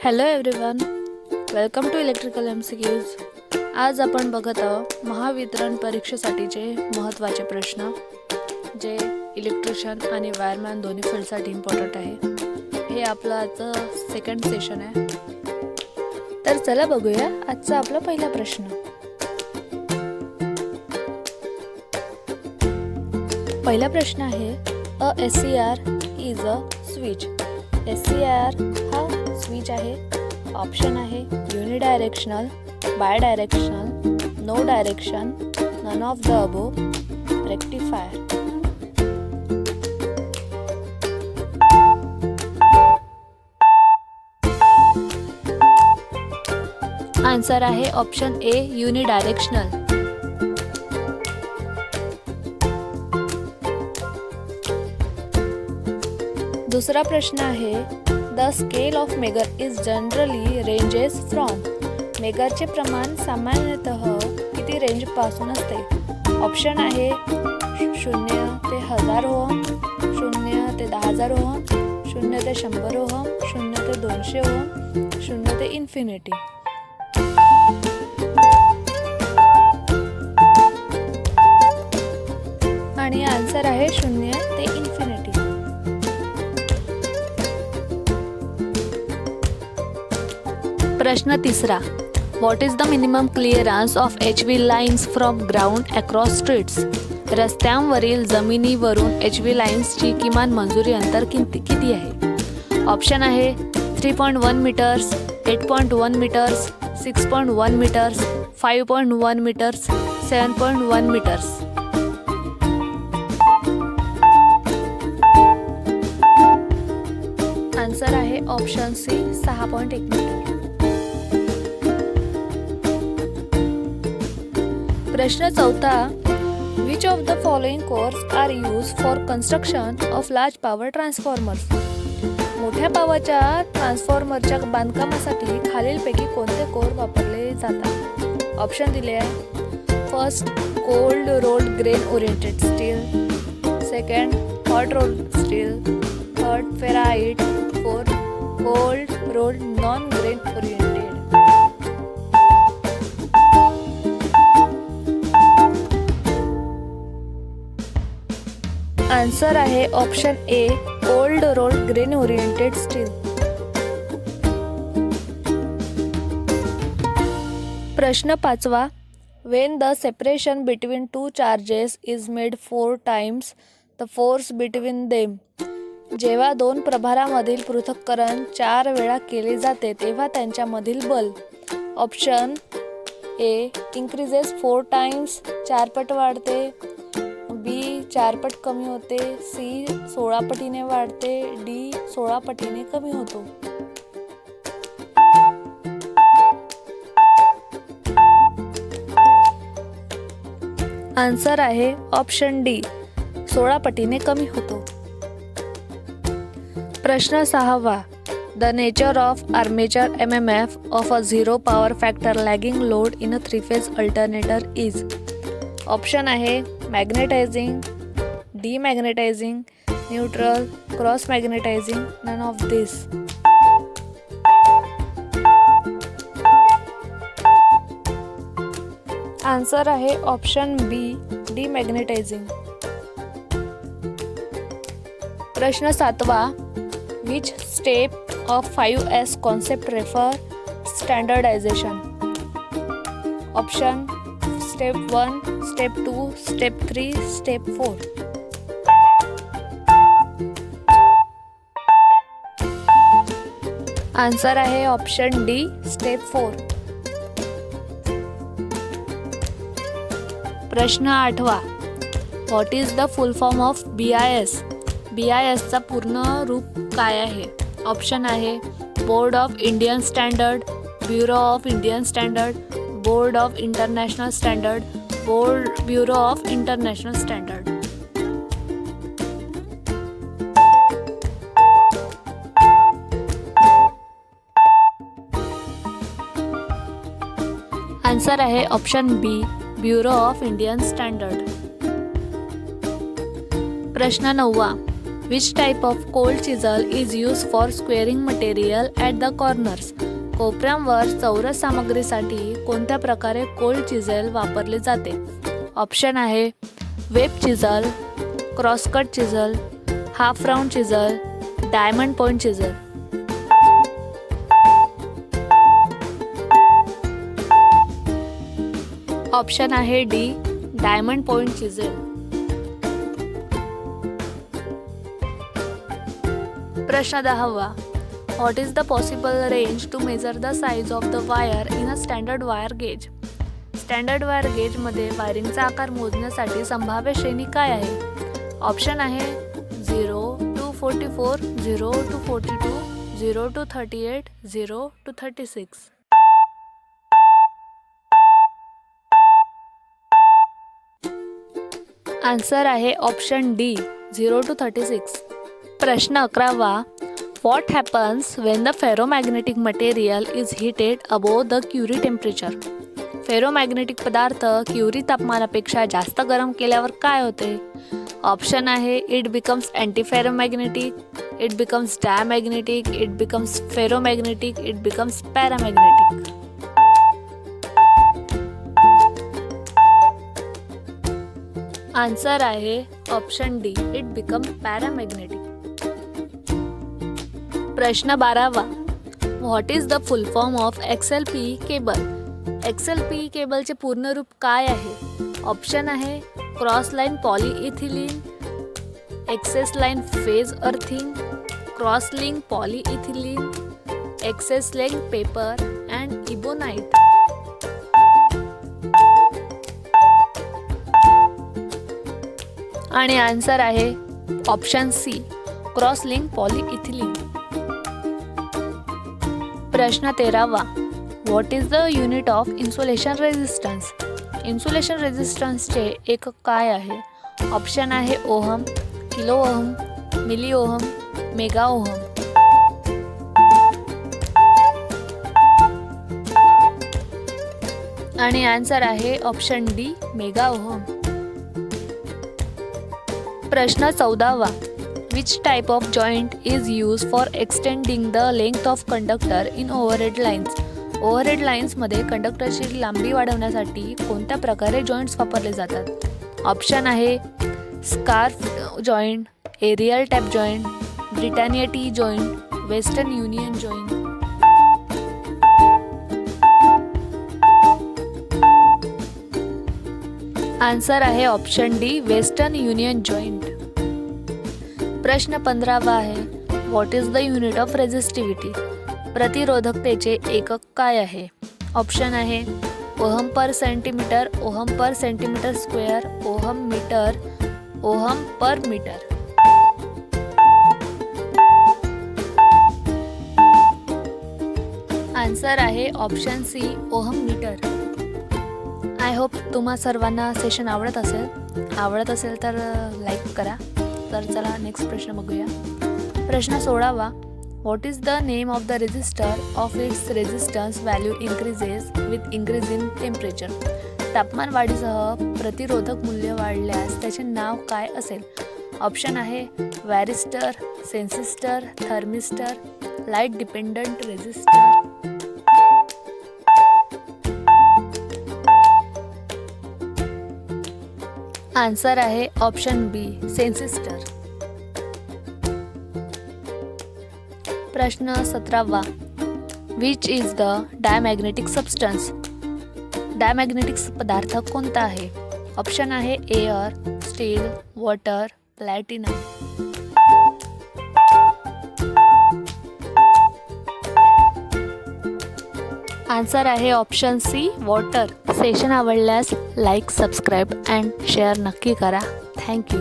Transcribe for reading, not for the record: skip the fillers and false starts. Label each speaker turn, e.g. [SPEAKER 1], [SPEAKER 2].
[SPEAKER 1] Hello everyone, welcome to electrical MCQs. आज आपण बघत आहोत महावितरण परीक्षेसाठीचे महत्त्वाचे प्रश्न जे इलेक्ट्रिशियन आणि वायरमॅन दोन्ही फील्डसाठी इम्पॉर्टंट आहे. हे आपलं आजचं सेकंड सेशन आहे. तर चला बघूया आजचा आपला पहिला प्रश्न. पहिला प्रश्न आहे, a SCR is a switch. SCR हा स्विच आहे. ऑप्शन आहे unidirectional, bidirectional, no direction, none of the above, rectifier. Answer आहे ऑप्शन ए युनिडायरेक्शनल. दुसरा प्रश्न आहे, the scale of megger is generally ranges from. मेगरचे प्रमाण सामान्यतः किती रेंज पासून असते? ऑप्शन आहे 0 ते 1000 ओहम, 0 ते 10,000 ओहम, 0 ते 100 ओहम, 0 ते 200 ओहम, 0 ते इन्फिनिटी. आणि आन्सर आहे 0 ते इन्फिनिटी. प्रश्न तिसरा, what is the minimum clearance of HV lines from ground across streets. रस्त्यांवरील जमिनीवरून HV लाईन्सची किमान मंजुरी अंतर किती आहे? ऑप्शन आहे 3.1 metres, 8.1 metres, 6.1 metres, 5.1 metres, 7.1 metres. Answer आहे ऑप्शन सी 6.1 मीटर. प्रश्न चौथा, which of the following cores are use for construction of large power transformers. मोठ्या पॉवरच्या ट्रान्सफॉर्मरच्या बांधकामासाठी खालीलपैकी कोणते कोर वापरले जातात? ऑप्शन दिले आहे, first cold rolled grain oriented steel, second hot rolled steel, third ferrite, fourth cold rolled non grain oriented. Answer आहे option A cold rolled grain oriented steel. प्रश्न पाचवा, when the separation between two charges is made 4 times the force between them. जेव्हा दोन प्रभारामधील पृथक्करण 4 वेळा केले जाते तेव्हा त्यांच्यामधील बल. ऑप्शन ए इंक्रीजेस 4 टाइम्स, 4 पट वाढते, बी 4 पट कमी होते, सी 16 पटीने वाढते, डी 16 पटीने कमी होतो. आन्सर आहे ऑप्शन डी 16 पटीने कमी होतो. प्रश्न सहावा, the nature of armature MMF of a 0 power factor lagging load in a 3-phase alternator is. Option आहे magnetising, demagnetising, neutral, cross magnetising, none of this. Answer आहे ऑप्शन बी डीमॅग्नेटायझिंग. प्रश्न सातवा, which step of 5S concept refer standardisation. Option step 1, step 2, step 3, step 4. Answer आहे option D step 4. प्रश्न आठवा, what is the full form of BIS. BIS चा पूर्ण रूप काय आहे? ऑप्शन आहे board of Indian standard, bureau of Indian standard, board of international standard, bureau of international standard. Answer आहे option B bureau of Indian standard. प्रश्न 9, which type of cold chisel is use for squaring material at the corners. कोपऱ्यांवर चौरस सामग्रीसाठी कोणत्या प्रकारे cold चिझल वापरले जाते. Option आहे web chisel, crosscut chisel, half round chisel, diamond point chisel. Option आहे डी, डायमंड पॉइंट चिझल. प्रश्न 10वा. What is the possible range to measure the size of the wire in a standard wire gauge. Standard wire गेजमध्ये वायरिंगचा आकार मोजण्यासाठी संभाव्य श्रेणी काय आहे. ऑप्शन आहे 0 to 44, 0 to 42, 0 to 38, 0 to 36. Answer आहे ऑप्शन डी, 0 to 36. प्रश्न 11वा. What happens when the ferromagnetic material is heated above the Curie temperature. Ferromagnetic पदार्थ क्युरी तापमानापेक्षा जास्त गरम केल्यावर काय होते. ऑप्शन आहे it becomes anti ferromagnetic, it becomes diamagnetic, it becomes ferromagnetic, it becomes paramagnetic. Answer आहे option D, it become paramagnetic. प्रश्न 12वा. What is the full form of XLP cable. XLP केबलचे पूर्ण रूप काय आहे. ऑप्शन आहे cross line polyethylene, access line phase earthing, cross link polyethylene, access link paper and ebonite. आणि आन्सर आहे option C, cross link polyethylene. प्रश्न 13वा. What is the unit of insulation resistance. Insulation रेझिस्टन्सचे एकक काय आहे. ऑप्शन आहे ohm, kilo ohm, milli ohm, mega ohm. आणि आन्सर आहे ऑप्शन डी, मेगा ओहम. प्रश्न 14वा. Which type of joint is use for extending the length of conductor in overhead lines. Overhead लाईन्समध्ये कंडक्टरची लांबी वाढवण्यासाठी कोणत्या प्रकारे जॉईंट्स वापरले जातात. ऑप्शन आहे scarf joint, aerial tap joint, Britannia T joint, Western Union joint. Answer आहे option D, Western Union joint. प्रश्न 15वा आहे. What is the unit of resistivity. प्रतिरोधकतेचे एकक काय आहे. ऑप्शन आहे ohm per centimetre, ohm per centimetre square, ohm metre, ohm per metre. Answer आहे option C, ohm metre. I hope तुम्हा सर्वांना सेशन आवडत असेल तर लाईक करा. तर चला नेक्स्ट प्रश्न बघूया. प्रश्न 16वा. What is the name of the resistor of its resistance value increases with increase in temperature. तापमान वाढीसह प्रतिरोधक मूल्य वाढल्यास त्याचे नाव काय असेल. ऑप्शन आहे varistor, sensistor, thermistor, light dependent resistor. Answer आहे ऑप्शन बी, सेन्सिस्टर. प्रश्न 17वा. Which is the diamagnetic substance. Diamagnetic पदार्थ कोणता आहे. ऑप्शन आहे air, steel, water, platinum. Answer आहे ऑप्शन सी, वॉटर. सेशन आवडल्यास लाईक, सबस्क्राईब अँड शेअर नक्की करा. थँक्यू.